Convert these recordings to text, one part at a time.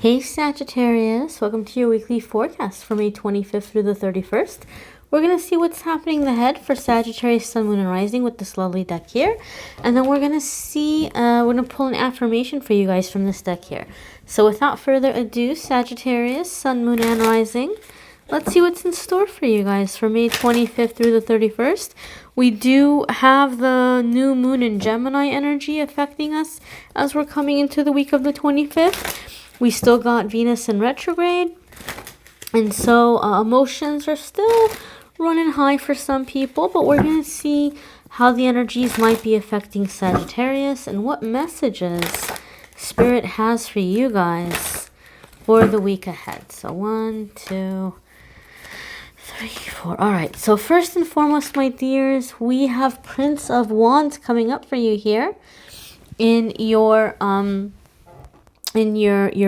Hey Sagittarius, welcome to your weekly forecast for May 25th through the 31st. We're going to see what's happening ahead for Sagittarius, Sun, Moon, and Rising with this lovely deck here. And then we're going to see, we're going to pull an affirmation for you guys from this deck here. So without further ado, Sagittarius, Sun, Moon, and Rising, let's see what's in store for you guys for May 25th through the 31st. We do have the new moon in Gemini energy affecting us as we're coming into the week of the 25th. We still got Venus in retrograde. And so emotions are still running high for some people. But we're going to see how the energies might be affecting Sagittarius and what messages Spirit has for you guys for the week ahead. So 1, 2, 3, 4. All right. So first and foremost, my dears, we have Prince of Wands coming up for you here in your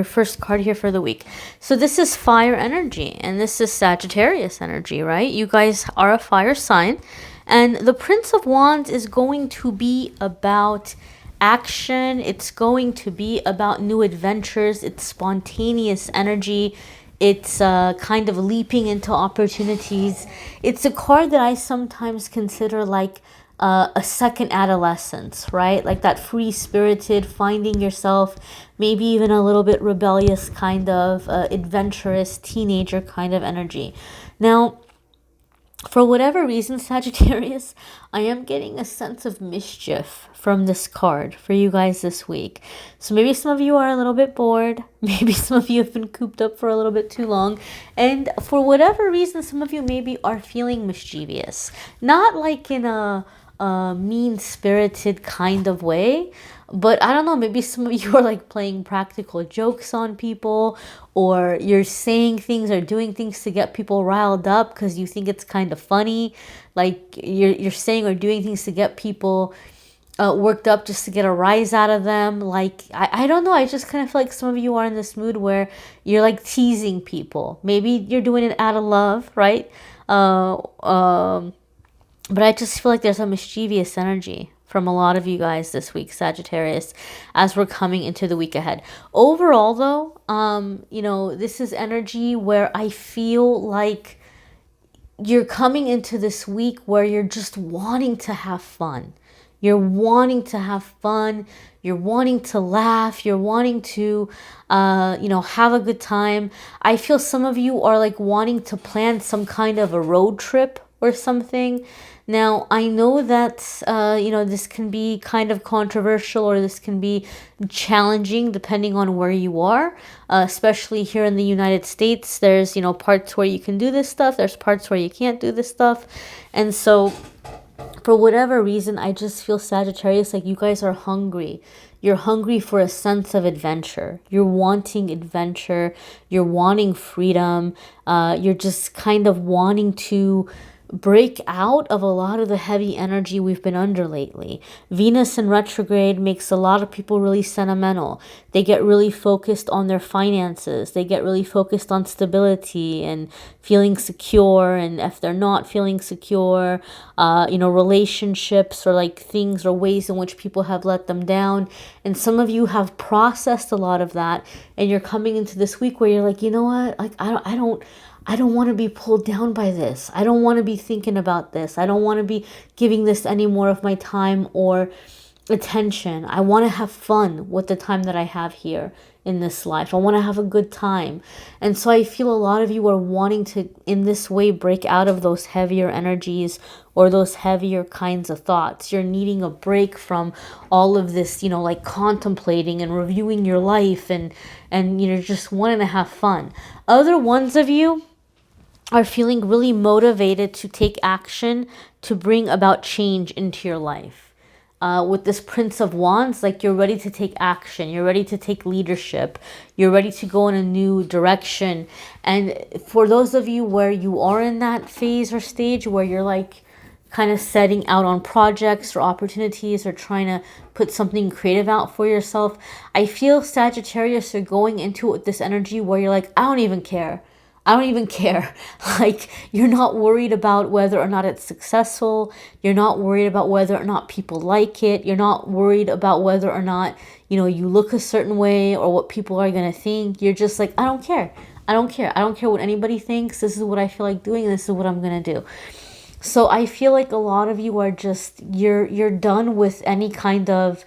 first card here for the week. So this is fire energy and this is Sagittarius energy, right? You guys are a fire sign, and the Prince of Wands is going to be about action. It's going to be about new adventures. It's spontaneous energy. It's kind of leaping into opportunities. It's a card that I sometimes consider like a second adolescence, right? Like that free-spirited, finding yourself, maybe even a little bit rebellious kind of adventurous teenager kind of energy. Now, for whatever reason, Sagittarius, I am getting a sense of mischief from this card for you guys this week. So maybe some of you are a little bit bored. Maybe some of you have been cooped up for a little bit too long. And for whatever reason, some of you maybe are feeling mischievous. Not like in a mean-spirited kind of way, but I don't know, maybe some of you are like playing practical jokes on people, or you're saying things or doing things to get people riled up because you think it's kind of funny. Like you're saying or doing things to get people worked up just to get a rise out of them. Like I don't know, I just kind of feel like some of you are in this mood where you're like teasing people. Maybe you're doing it out of love, right? But I just feel like there's a mischievous energy from a lot of you guys this week, Sagittarius, as we're coming into the week ahead. Overall, though, you know, this is energy where I feel like you're coming into this week where you're just wanting to have fun. You're wanting to have fun. You're wanting to laugh. You're wanting to, you know, have a good time. I feel some of you are like wanting to plan some kind of a road trip or something. Now, I know that, you know, this can be kind of controversial, or this can be challenging depending on where you are, especially here in the United States. There's, you know, parts where you can do this stuff. There's parts where you can't do this stuff. And so for whatever reason, I just feel, Sagittarius, like you guys are hungry. You're hungry for a sense of adventure. You're wanting adventure. You're wanting freedom. You're just kind of wanting to break out of a lot of the heavy energy we've been under lately. Venus in retrograde makes a lot of people really sentimental. They get really focused on their finances. They get really focused on stability and feeling secure. And if they're not feeling secure, you know, relationships or like things or ways in which people have let them down. And some of you have processed a lot of that, and you're coming into this week where you're like, you know what? Like, I don't want to be pulled down by this. I don't want to be thinking about this. I don't want to be giving this any more of my time or attention. I want to have fun with the time that I have here in this life. I want to have a good time. And so I feel a lot of you are wanting to, in this way, break out of those heavier energies or those heavier kinds of thoughts. You're needing a break from all of this, you know, like contemplating and reviewing your life, and you're just wanting to have fun. Other ones of you are feeling really motivated to take action to bring about change into your life. With this Prince of Wands, like you're ready to take action. You're ready to take leadership. You're ready to go in a new direction. And for those of you where you are in that phase or stage where you're like kind of setting out on projects or opportunities or trying to put something creative out for yourself, I feel, Sagittarius, you're going into it with this energy where you're like, I don't even care. I don't even care. Like, you're not worried about whether or not it's successful. You're not worried about whether or not people like it. You're not worried about whether or not, you look a certain way or what people are going to think. You're just like, I don't care. I don't care. I don't care what anybody thinks. This is what I feel like doing. And this is what I'm going to do. So I feel like a lot of you are just, you're done with any kind of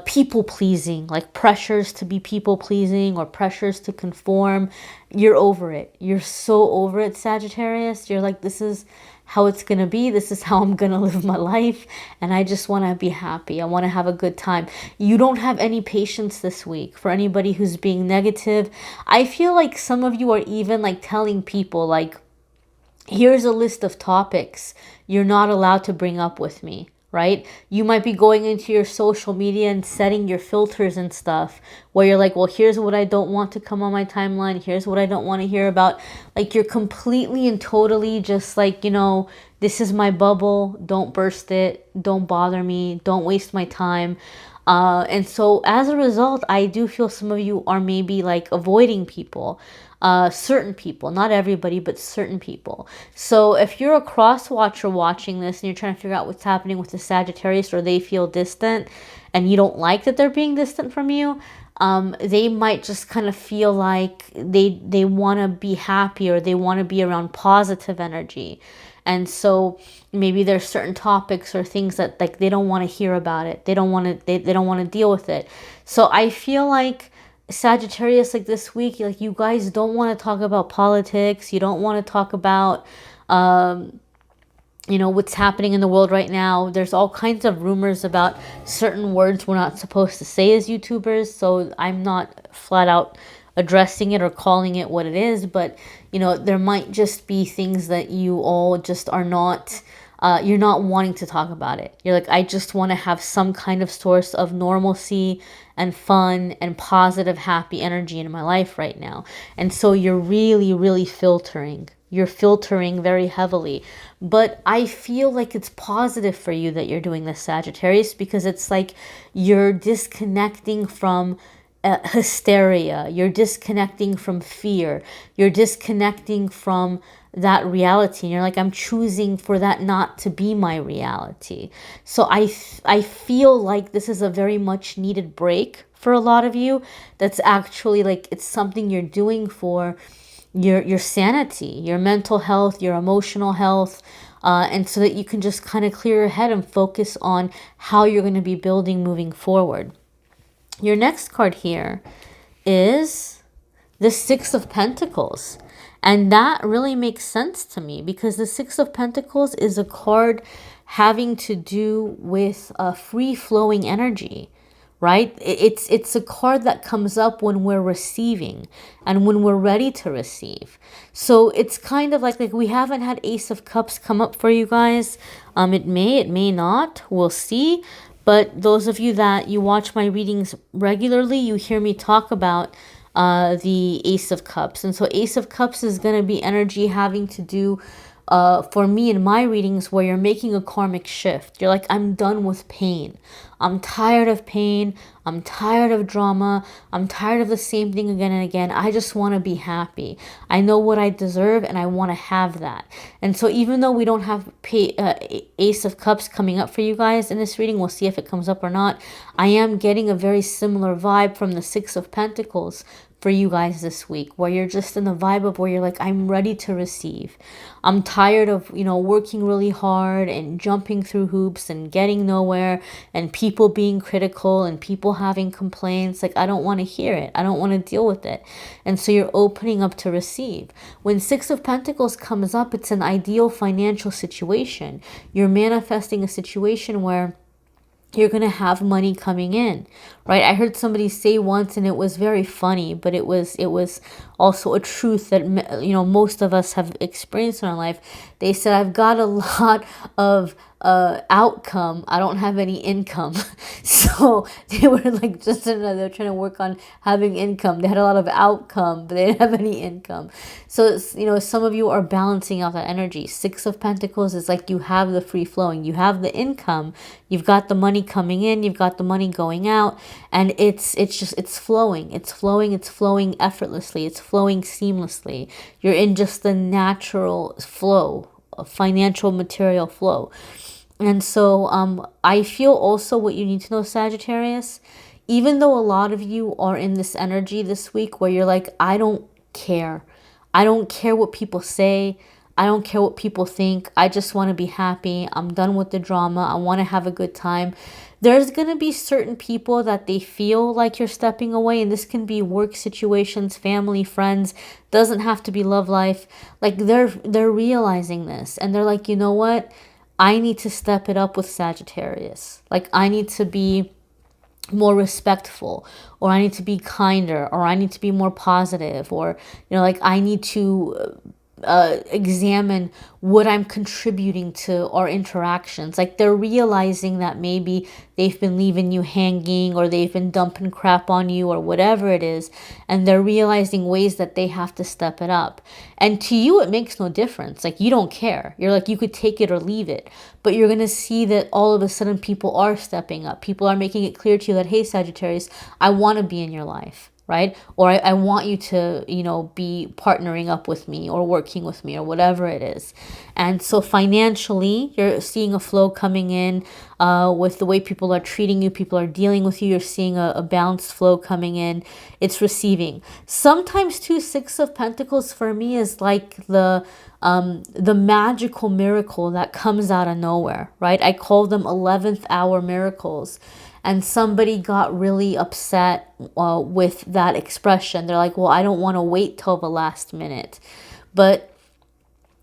people pleasing, like pressures to be people pleasing or pressures to conform. You're over it. You're so over it, Sagittarius. You're like, this is how it's going to be. This is how I'm going to live my life. And I just want to be happy. I want to have a good time. You don't have any patience this week for anybody who's being negative. I feel like some of you are even like telling people like, here's a list of topics you're not allowed to bring up with me, right? You might be going into your social media and setting your filters and stuff where you're like, well, here's what I don't want to come on my timeline. Here's what I don't want to hear about. Like, you're completely and totally just like, this is my bubble. Don't burst it. Don't bother me. Don't waste my time. And so as a result, I do feel some of you are maybe like avoiding people. Certain people, not everybody, but certain people. So if you're a cross watcher watching this and you're trying to figure out what's happening with the Sagittarius, or they feel distant and you don't like that they're being distant from you, they might just kind of feel like they want to be happy, or they want to be around positive energy. And so maybe there's certain topics or things that like they don't want to hear about it. They don't want to they don't want to deal with it. So I feel like Sagittarius, like this week, like you guys don't want to talk about politics. You don't want to talk about what's happening in the world right now. There's all kinds of rumors about certain words we're not supposed to say as YouTubers. So I'm not flat out addressing it or calling it what it is, but there might just be things that you all just are not you're not wanting to talk about it. You're like, I just want to have some kind of source of normalcy and fun and positive, happy energy in my life right now. And so you're really, really filtering. You're filtering very heavily. But I feel like it's positive for you that you're doing this, Sagittarius, because it's like you're disconnecting from hysteria. You're disconnecting from fear. You're disconnecting from that reality, and you're like, I'm choosing for that not to be my reality. So I feel like this is a very much needed break for a lot of you. That's actually like, it's something you're doing for your sanity, your mental health, your emotional health, and so that you can just kind of clear your head and focus on how you're going to be building moving forward. Your next card here is the Six of Pentacles. And that really makes sense to me, because the Six of Pentacles is a card having to do with free-flowing energy, right? It's a card that comes up when we're receiving and when we're ready to receive. So it's kind of like we haven't had Ace of Cups come up for you guys. It may not. We'll see. But those of you that you watch my readings regularly, you hear me talk about the Ace of Cups. And so Ace of Cups is going to be energy having to do for me in my readings where you're making a karmic shift. You're like, I'm done with pain. I'm tired of pain. I'm tired of drama. I'm tired of the same thing again and again. I just want to be happy. I know what I deserve and I want to have that. And so even though we don't have Ace of Cups coming up for you guys in this reading, we'll see if it comes up or not. I am getting a very similar vibe from the Six of Pentacles for you guys this week, where you're just in the vibe of where you're like, I'm ready to receive. I'm tired of, working really hard and jumping through hoops and getting nowhere, and people being critical and people having complaints. Like, I don't want to hear it. I don't want to deal with it. And so you're opening up to receive. When Six of Pentacles comes up, it's an ideal financial situation. You're manifesting a situation where you're going to have money coming in, right? I heard somebody say once, and it was very funny, but it was also a truth that, most of us have experienced in our life. They said, I've got a lot of outcome. I don't have any income. So they were like just they're trying to work on having income. They had a lot of outcome, but they didn't have any income. So it's, you know, some of you are balancing out that energy. Six of Pentacles is like you have the free flowing, you have the income, you've got the money coming in, you've got the money going out, and it's just it's flowing, it's flowing, it's flowing effortlessly, it's flowing seamlessly. You're in just the natural flow, a financial material flow. And so I feel also what you need to know, Sagittarius, even though a lot of you are in this energy this week where you're like, I don't care. I don't care what people say. I don't care what people think. I just want to be happy. I'm done with the drama. I want to have a good time. There's going to be certain people that they feel like you're stepping away, and this can be work situations, family, friends, doesn't have to be love life. Like they're realizing this, and they're like, you know what? I need to step it up with Sagittarius. Like I need to be more respectful, or I need to be kinder, or I need to be more positive, or, you know, like I need to examine what I'm contributing to our interactions. Like they're realizing that maybe they've been leaving you hanging, or they've been dumping crap on you, or whatever it is, and they're realizing ways that they have to step it up. And to you it makes no difference. Like you don't care. You're like, you could take it or leave it. But you're going to see that all of a sudden people are stepping up. People are making it clear to you that, hey, Sagittarius, I want to be in your life. Right? Or I want you to, you know, be partnering up with me or working with me or whatever it is. And so financially, you're seeing a flow coming in with the way people are treating you, people are dealing with you. You're seeing a balanced flow coming in. It's receiving. Sometimes too, Six of Pentacles for me is like the magical miracle that comes out of nowhere, right? I call them 11th hour miracles. And somebody got really upset with that expression. They're like, well, I don't want to wait till the last minute. But,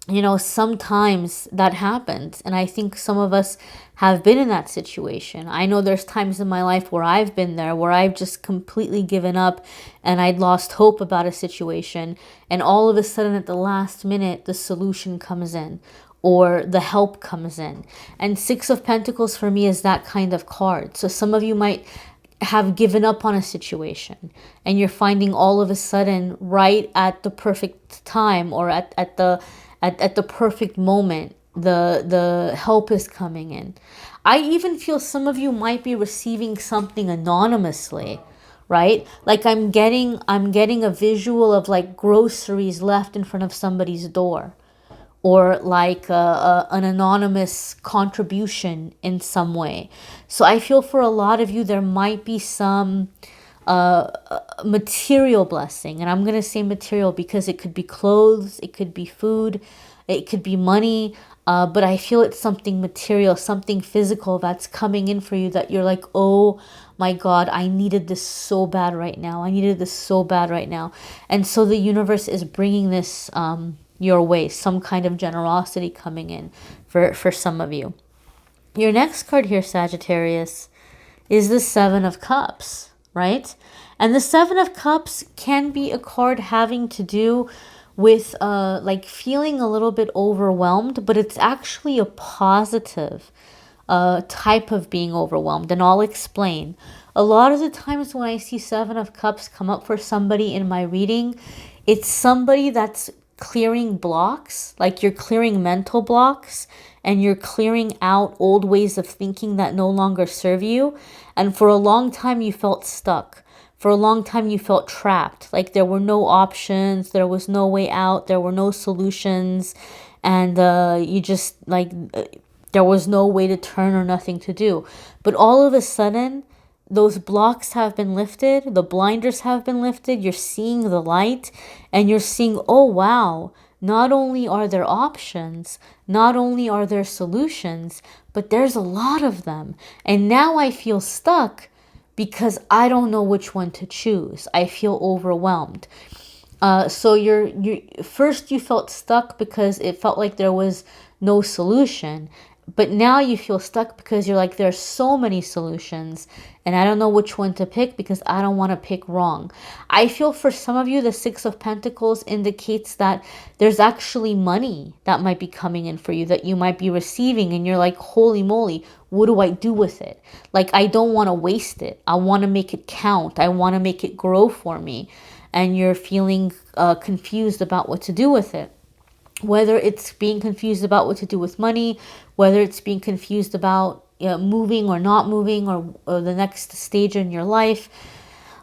you know, sometimes that happens. And I think some of us have been in that situation. I know there's times in my life where I've been there, where I've just completely given up and I'd lost hope about a situation. And all of a sudden at the last minute, the solution comes in, or the help comes in. And Six of Pentacles for me is that kind of card. So some of you might have given up on a situation, and you're finding all of a sudden right at the perfect time, or at the perfect moment, the help is coming in. I even feel some of you might be receiving something anonymously, right? Like I'm getting a visual of like groceries left in front of somebody's door, or like an anonymous contribution in some way. So I feel for a lot of you, there might be some material blessing. And I'm going to say material because it could be clothes, it could be food, it could be money. But I feel it's something material, something physical that's coming in for you that you're like, oh my God, I needed this so bad right now. I needed this so bad right now. And so the universe is bringing this your way, some kind of generosity coming in for some of you. Your next card here, Sagittarius, is the Seven of Cups, right? And the Seven of Cups can be a card having to do with like feeling a little bit overwhelmed, but it's actually a positive type of being overwhelmed, and I'll explain. A lot of the times when I see Seven of Cups come up for somebody in my reading, it's somebody that's clearing blocks, like you're clearing mental blocks, and you're clearing out old ways of thinking that no longer serve you. And for a long time you felt stuck. For a long time you felt trapped, like there were no options, there was no way out, there were no solutions, and you just like there was no way to turn or nothing to do. But all of a sudden, those blocks have been lifted, the blinders have been lifted, you're seeing the light, and you're seeing, oh wow, not only are there options, not only are there solutions, but there's a lot of them. And now I feel stuck because I don't know which one to choose. I feel overwhelmed. So you first you felt stuck because it felt like there was no solution. but now you feel stuck because you're like, there's so many solutions and I don't know which one to pick because I don't want to pick wrong. I feel for some of you, the Six of Pentacles indicates that there's actually money that might be coming in for you, that you might be receiving, and you're like, holy moly, what do I do with it? Like, I don't want to waste it. I want to make it count. I want to make it grow for me. And you're feeling confused about what to do with it. Whether it's being confused about what to do with money, whether it's being confused about moving or not moving, or the next stage in your life.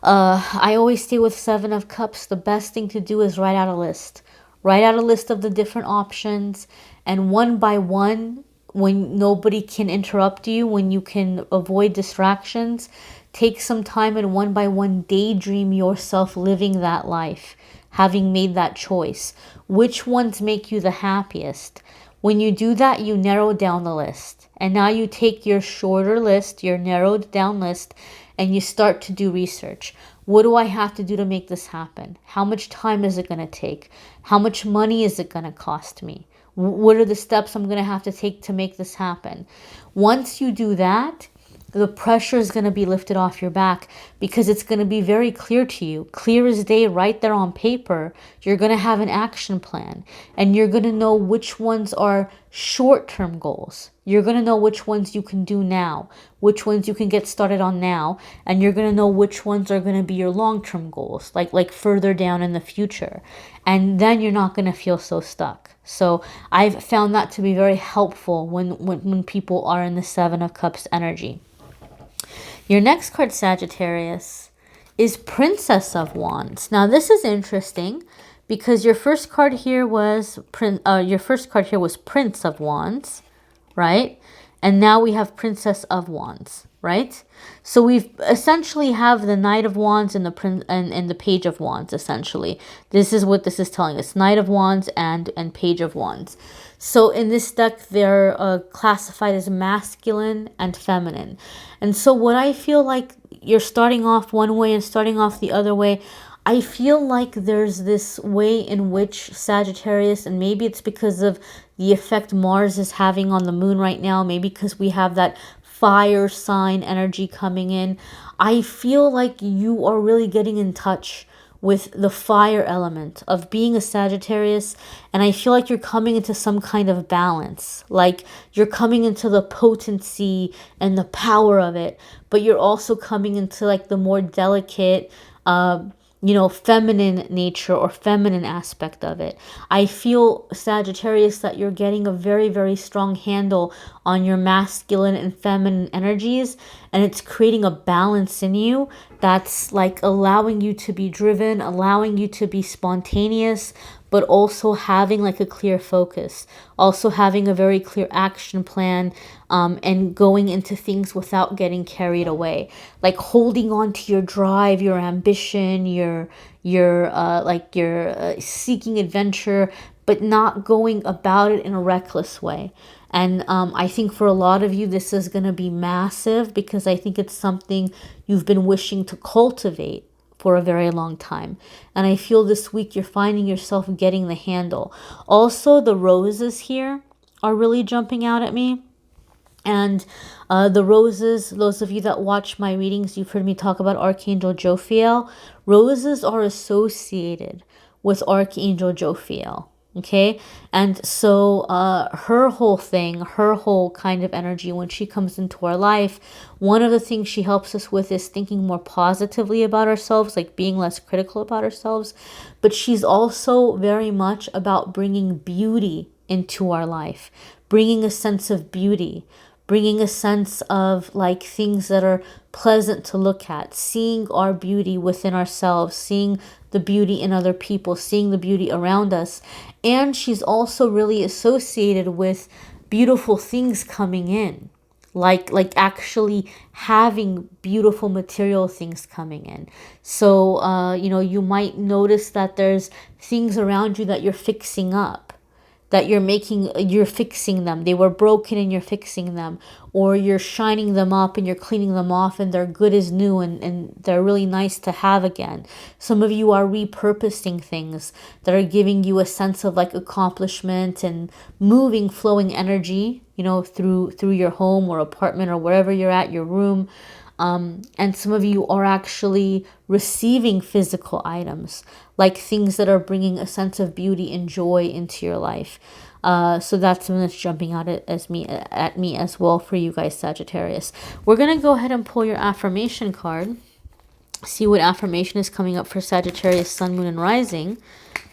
I always say with Seven of Cups, the best thing to do is write out a list. Write out a list of the different options, and one by one, when nobody can interrupt you, when you can avoid distractions, take some time and one by one daydream yourself living that life, having made that choice. Which ones make you the happiest? When you do that, you narrow down the list. And now you take your shorter list, your narrowed down list, and you start to do research. What do I have to do to make this happen? How much time is it going to take? How much money is it going to cost me? What are the steps I'm going to have to take to make this happen? Once you do that, the pressure is going to be lifted off your back because it's going to be very clear to you, clear as day, right there on paper. You're going to have an action plan, and you're going to know which ones are short-term goals. You're going to know which ones you can do now, which ones you can get started on now, and you're going to know which ones are going to be your long-term goals, like further down in the future. And then you're not going to feel so stuck. So I've found that to be very helpful when people are in the Seven of Cups energy. Your next card, Sagittarius, is Princess of Wands. Now this is interesting because your first card here was Prince of Wands, right? And now we have Princess of Wands, right? So we've essentially have the Knight of Wands and the Page of Wands. Essentially, this is what this is telling us: Knight of Wands and Page of Wands. So in this deck, they're classified as masculine and feminine. And so what I feel like, you're starting off one way and starting off the other way. I feel like there's this way in which Sagittarius, and maybe it's because of the effect Mars is having on the moon right now, maybe because we have that fire sign energy coming in. I feel like you are really getting in touch with the fire element of being a Sagittarius, and I feel like you're coming into some kind of balance, like you're coming into the potency and the power of it, but you're also coming into like the more delicate feminine nature or feminine aspect of it. I feel, Sagittarius, that you're getting a very, very strong handle on your masculine and feminine energies, and it's creating a balance in you that's like allowing you to be driven, allowing you to be spontaneous, but also having like a clear focus, also having a very clear action plan, and going into things without getting carried away, like holding on to your drive, your ambition, your seeking adventure, but not going about it in a reckless way. And I think for a lot of you, this is going to be massive because I think it's something you've been wishing to cultivate for a very long time. And I feel this week you're finding yourself getting the handle. Also, the roses here are really jumping out at me. And the roses, those of you that watch my readings, you've heard me talk about Archangel Jophiel. Roses are associated with Archangel Jophiel. Okay, and so her whole thing, her whole kind of energy when she comes into our life, one of the things she helps us with is thinking more positively about ourselves, like being less critical about ourselves. But she's also very much about bringing beauty into our life, bringing a sense of beauty, bringing a sense of like things that are pleasant to look at, seeing our beauty within ourselves, seeing the beauty in other people, seeing the beauty around us. And she's also really associated with beautiful things coming in, like actually having beautiful material things coming in. So you might notice that there's things around you that you're fixing up, that you're fixing them. They were broken and you're fixing them, or you're shining them up and you're cleaning them off and they're good as new and they're really nice to have again. Some of you are repurposing things that are giving you a sense of like accomplishment and moving, flowing energy, you know, through your home or apartment or wherever you're at, your room. And some of you are actually receiving physical items, like things that are bringing a sense of beauty and joy into your life. So that's something that's jumping out at me as well for you guys, Sagittarius. We're going to go ahead and pull your affirmation card. See what affirmation is coming up for Sagittarius, Sun, Moon, and Rising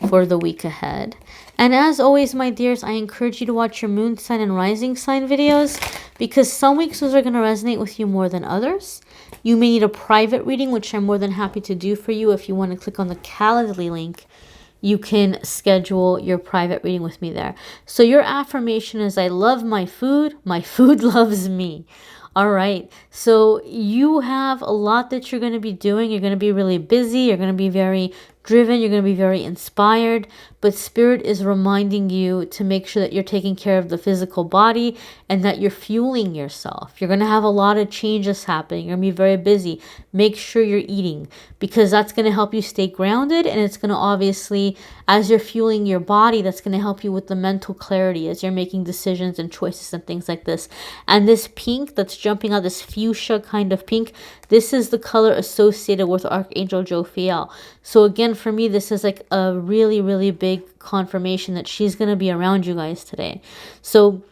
for the week ahead. And as always, my dears, I encourage you to watch your moon sign and rising sign videos, because some weeks those are going to resonate with you more than others. You may need a private reading, which I'm more than happy to do for you. If you want to click on the Calendly link, you can schedule your private reading with me there. So your affirmation is, I love my food loves me. All right, so you have a lot that you're going to be doing. You're going to be really busy. You're going to be very driven. You're going to be very inspired. But Spirit is reminding you to make sure that you're taking care of the physical body and that you're fueling yourself. You're going to have a lot of changes happening. You're going to be very busy. Make sure you're eating, because that's going to help you stay grounded. And it's going to obviously, as you're fueling your body, that's going to help you with the mental clarity as you're making decisions and choices and things like this. And this pink that's jumping out, this fuchsia kind of pink, this is the color associated with Archangel Jophiel. So again, for me, this is like a really, really big confirmation that she's going to be around you guys today. So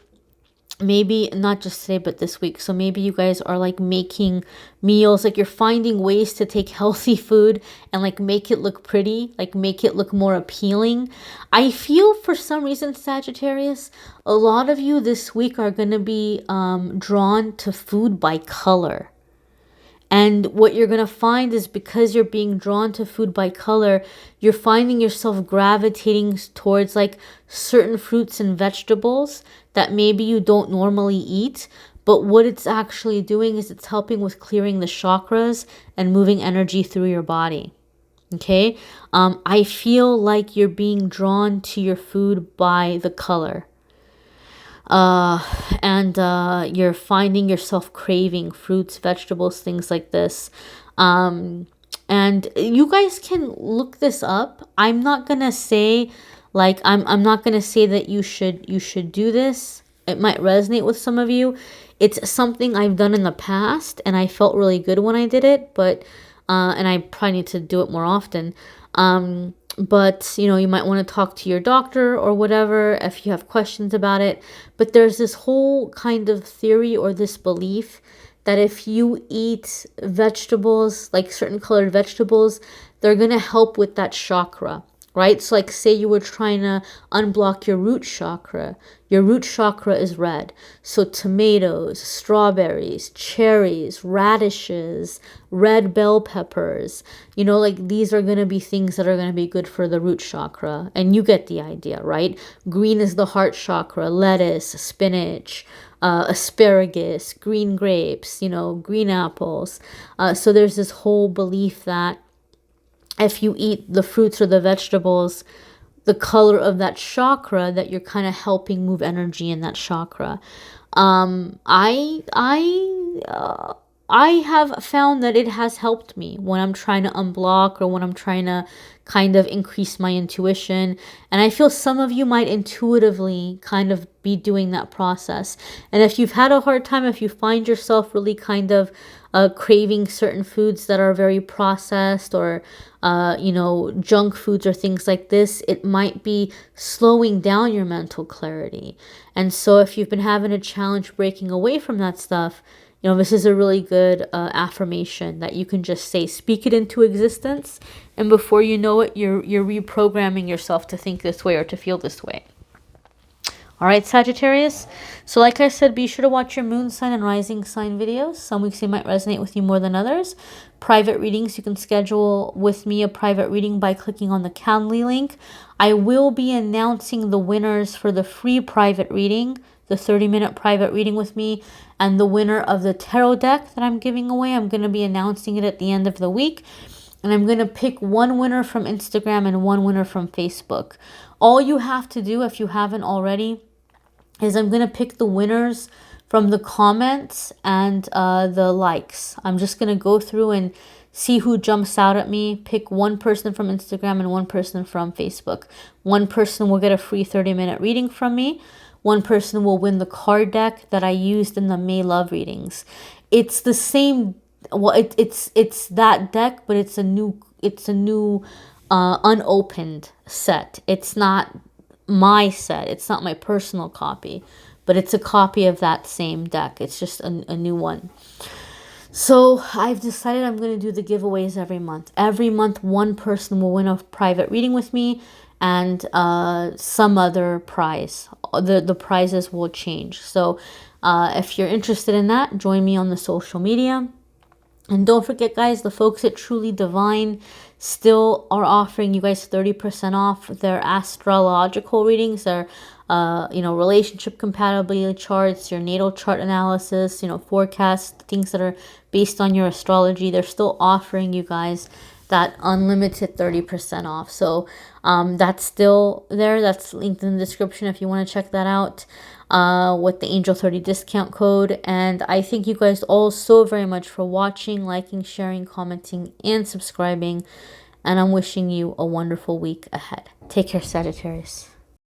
maybe not just today, but this week. So maybe you guys are like making meals, like you're finding ways to take healthy food and like make it look pretty, like make it look more appealing. I feel for some reason, Sagittarius, a lot of you this week are going to be drawn to food by color. And what you're going to find is, because you're being drawn to food by color, you're finding yourself gravitating towards like certain fruits and vegetables that maybe you don't normally eat. But what it's actually doing is it's helping with clearing the chakras and moving energy through your body. Okay? I feel like you're being drawn to your food by the color. And you're finding yourself craving fruits, vegetables, things like this. And you guys can look this up. I'm not gonna say like I'm not gonna say that you should do this. It might resonate with some of you. It's something I've done in the past and I felt really good when I did it, but and I probably need to do it more often. But, you know, you might want to talk to your doctor or whatever if you have questions about it. But there's this whole kind of theory or this belief that if you eat vegetables, like certain colored vegetables, they're going to help with that chakra, right? So like say you were trying to unblock your root chakra. Your root chakra is red. So tomatoes, strawberries, cherries, radishes, red bell peppers, you know, like these are going to be things that are going to be good for the root chakra. And you get the idea, right? Green is the heart chakra, lettuce, spinach, asparagus, green grapes, you know, green apples. So there's this whole belief that if you eat the fruits or the vegetables, the color of that chakra, that you're kind of helping move energy in that chakra. I have found that it has helped me when I'm trying to unblock or when I'm trying to kind of increase my intuition. And I feel some of you might intuitively kind of be doing that process. And if you've had a hard time, if you find yourself really kind of craving certain foods that are very processed or, you know, junk foods or things like this, it might be slowing down your mental clarity. And so if you've been having a challenge breaking away from that stuff, you know, this is a really good affirmation that you can just say, speak it into existence. And before you know it, you're reprogramming yourself to think this way or to feel this way. All right, Sagittarius. So like I said, be sure to watch your moon sign and rising sign videos. Some weeks they might resonate with you more than others. Private readings, you can schedule with me a private reading by clicking on the Calendly link. I will be announcing the winners for the free private reading, the 30-minute private reading with me, and the winner of the tarot deck that I'm giving away. I'm going to be announcing it at the end of the week. And I'm going to pick one winner from Instagram and one winner from Facebook. All you have to do, if you haven't already, is I'm going to pick the winners from the comments and the likes. I'm just going to go through and see who jumps out at me. Pick one person from Instagram and one person from Facebook. One person will get a free 30-minute reading from me. One person will win the card deck that I used in the May Love readings. It's the same. Well, it's that deck, but it's a new unopened set. It's not my set. It's not my personal copy, but it's a copy of that same deck. It's just a new one. So I've decided I'm going to do the giveaways every month. Every month, one person will win a private reading with me and some other prize. The prizes will change. So if you're interested in that, join me on the social media. And don't forget, guys, the folks at Truly Divine still are offering you guys 30% off their astrological readings, their relationship compatibility charts, your natal chart analysis, forecast, things that are based on your astrology. They're still offering you guys that unlimited 30% off. So that's still there. That's linked in the description if you want to check that out with the Angel 30 discount code. And I thank you guys all so very much for watching, liking, sharing, commenting, and subscribing. And I'm wishing you a wonderful week ahead. Take care, Sagittarius.